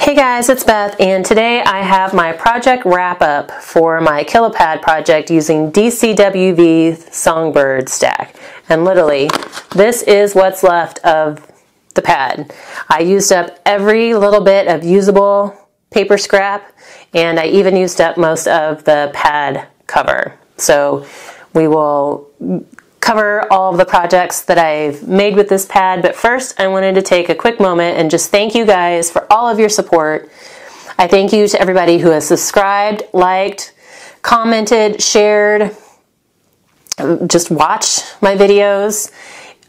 Hey guys, it's Beth, and today I have my project wrap-up for my Kilopad project using DCWV Songbird stack. And literally, this is what's left of the pad. I used up every little bit of usable paper scrap, and I even used up most of the pad cover. So we will cover all of the projects that I've made with this pad, but first I wanted to take a quick moment and just thank you guys for all of your support. I thank you to everybody who has subscribed, liked, commented, shared, just watched my videos.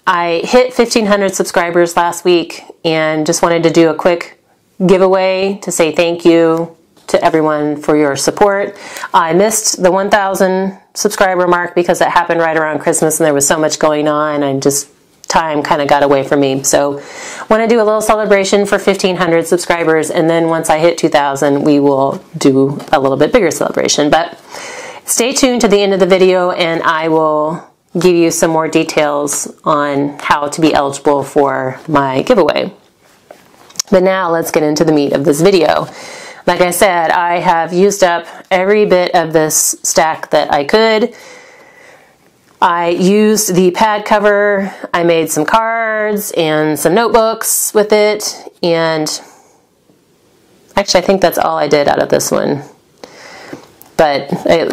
I hit 1,500 subscribers last week and just wanted to do a quick giveaway to say thank you to everyone for your support. I missed the 1,000 subscriber mark because it happened right around Christmas and there was so much going on and just time kind of got away from me. So I want to do a little celebration for 1,500 subscribers, and then once I hit 2,000 we will do a little bit bigger celebration. But stay tuned to the end of the video and I will give you some more details on how to be eligible for my giveaway. But now let's get into the meat of this video. Like I said, I have used up every bit of this stack that I could. I used the pad cover, I made some cards and some notebooks with it, and actually I think that's all I did out of this one. But I,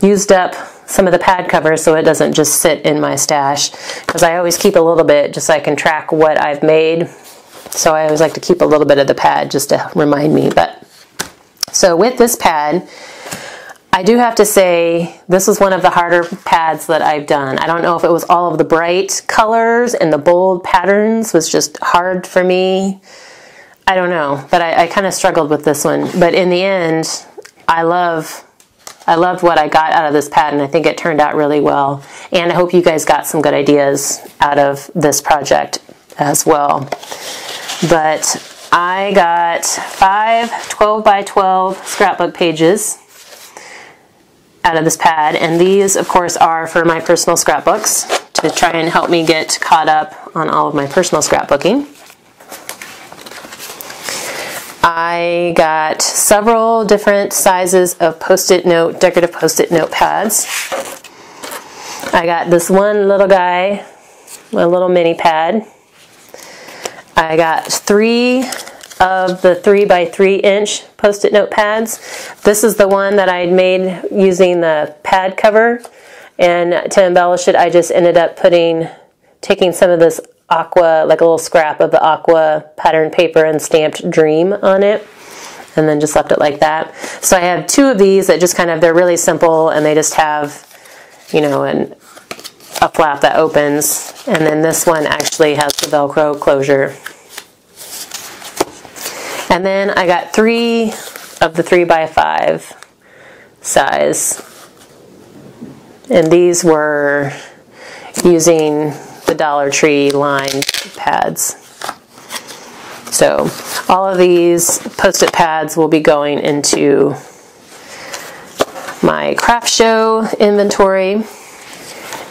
used up some of the pad cover so it doesn't just sit in my stash, because I always keep a little bit just so I can track what I've made. So I always like to keep a little bit of the pad just to remind me. So with this pad, I do have to say this was one of the harder pads that I've done. I don't know if it was all of the bright colors and the bold patterns was just hard for me. I don't know, but I kind of struggled with this one. But in the end, I loved what I got out of this pad, and I think it turned out really well. And I hope you guys got some good ideas out of this project as well. But I got 5 12 by 12 scrapbook pages out of this pad, and these of course are for my personal scrapbooks to try and help me get caught up on all of my personal scrapbooking. I got several different sizes of post-it note, decorative post-it note pads. I got this one little guy, a little mini pad. I got 3 of the 3 by 3 inch post-it note pads. This is the one that I made using the pad cover, and to embellish it I just ended up taking some of this aqua, like a little scrap of the aqua pattern paper, and stamped Dream on it, and then just left it like that. So I have 2 of these that just they're really simple, and they just have, a flap that opens, and then this one actually has the Velcro closure. And then I got 3 of the 3 by 5 size, and these were using the Dollar Tree lined pads. So all of these post-it pads will be going into my craft show inventory.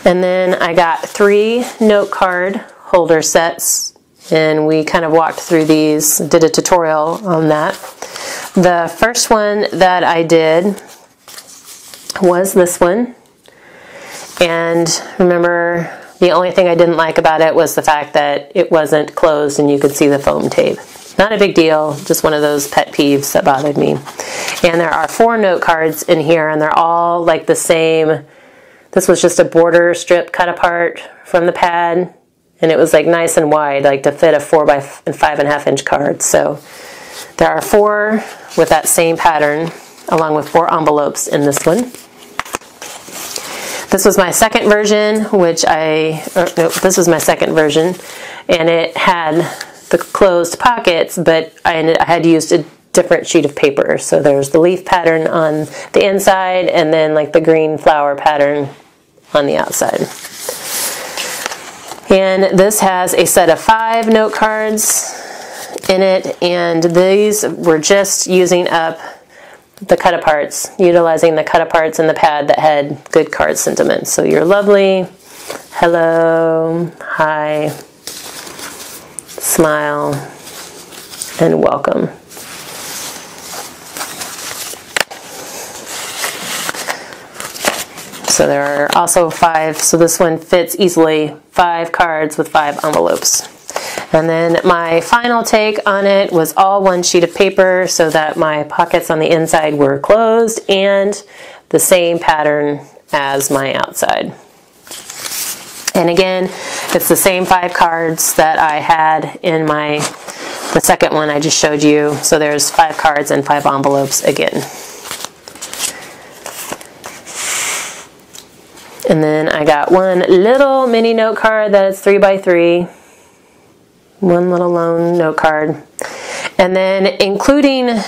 And then I got 3 note card holder sets, and we kind of walked through these, did a tutorial on that. The first one that I did was this one, and remember, the only thing I didn't like about it was the fact that it wasn't closed and you could see the foam tape. Not a big deal, just one of those pet peeves that bothered me. And there are 4 note cards in here, and they're all like the same. This was just a border strip cut apart from the pad, and it was like nice and wide, like to fit a 4 by 5.5 inch card. So there are 4 with that same pattern, along with 4 envelopes in this one. This was my second version, this was my second version, and it had the closed pockets, but I had used a different sheet of paper. So there's the leaf pattern on the inside, and then like the green flower pattern on the outside. And this has a set of 5 note cards in it, and these were just using up the cut-aparts, utilizing the cut-aparts in the pad that had good card sentiments. So you're lovely, hello, hi, smile, and welcome. So there are also 5, so this one fits easily, 5 cards with 5 envelopes. And then my final take on it was all one sheet of paper so that my pockets on the inside were closed and the same pattern as my outside. And again, it's the same 5 cards that I had in the second one I just showed you. So there's 5 cards and 5 envelopes again. And then I got one little mini note card that is 3 by 3. One little lone note card. And then including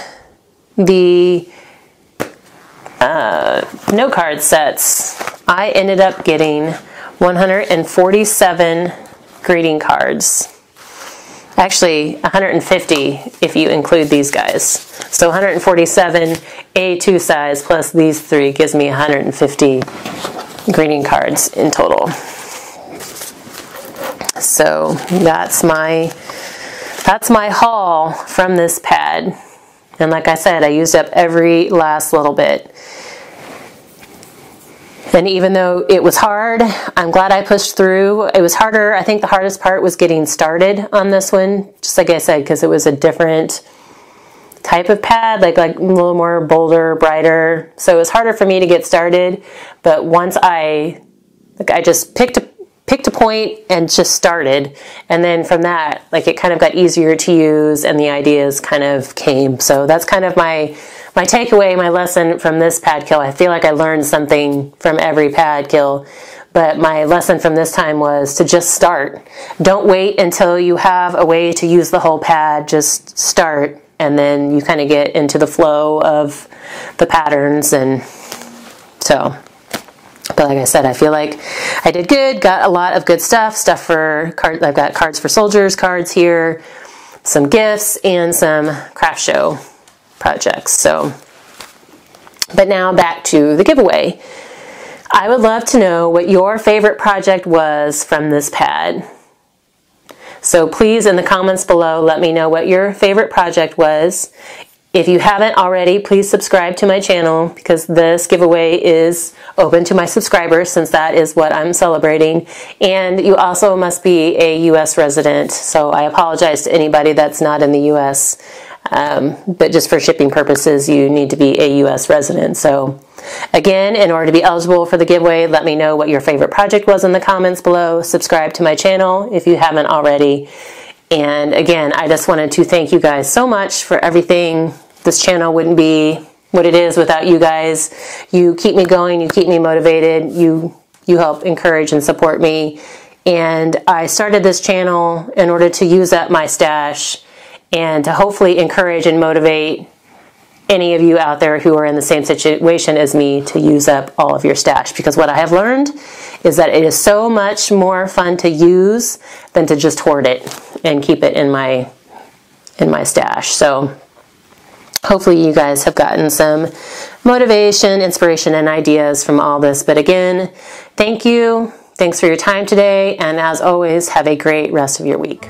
the note card sets, I ended up getting 147 greeting cards. Actually, 150 if you include these guys. So 147 A2 size plus these 3 gives me 150 greeting cards in total. So that's my haul from this pad. And like I said, I used up every last little bit. And even though it was hard, I'm glad I pushed through. It was harder. I think the hardest part was getting started on this one, just like I said, because it was a different type of pad, like a little more bolder, brighter. So it was harder for me to get started. But once I just picked a point and just started, and then from that, like, it kind of got easier to use and the ideas kind of came. So that's kind of my takeaway, my lesson from this pad kill. I feel like I learned something from every pad kill, but my lesson from this time was to just start. Don't wait until you have a way to use the whole pad. Just start, and then you kind of get into the flow of the patterns. And so, but like I said, I feel like I did good, got a lot of good stuff for cards. I've got cards for soldiers, cards here, some gifts, and some craft show projects. So, but now back to the giveaway. I would love to know what your favorite project was from this pad. So please, in the comments below, let me know what your favorite project was. If you haven't already, please subscribe to my channel, because this giveaway is open to my subscribers, since that is what I'm celebrating. And you also must be a U.S. resident, so I apologize to anybody that's not in the U.S., but just for shipping purposes, you need to be a U.S. resident. So again, in order to be eligible for the giveaway, let me know what your favorite project was in the comments below. Subscribe to my channel if you haven't already. And again, I just wanted to thank you guys so much for everything. This channel wouldn't be what it is without you guys. You keep me going, you keep me motivated, you help encourage and support me. And I started this channel in order to use up my stash and to hopefully encourage and motivate any of you out there who are in the same situation as me to use up all of your stash. Because what I have learned is that it is so much more fun to use than to just hoard it and keep it in my stash. So hopefully you guys have gotten some motivation, inspiration, and ideas from all this. But again, thank you. Thanks for your time today. And as always, have a great rest of your week.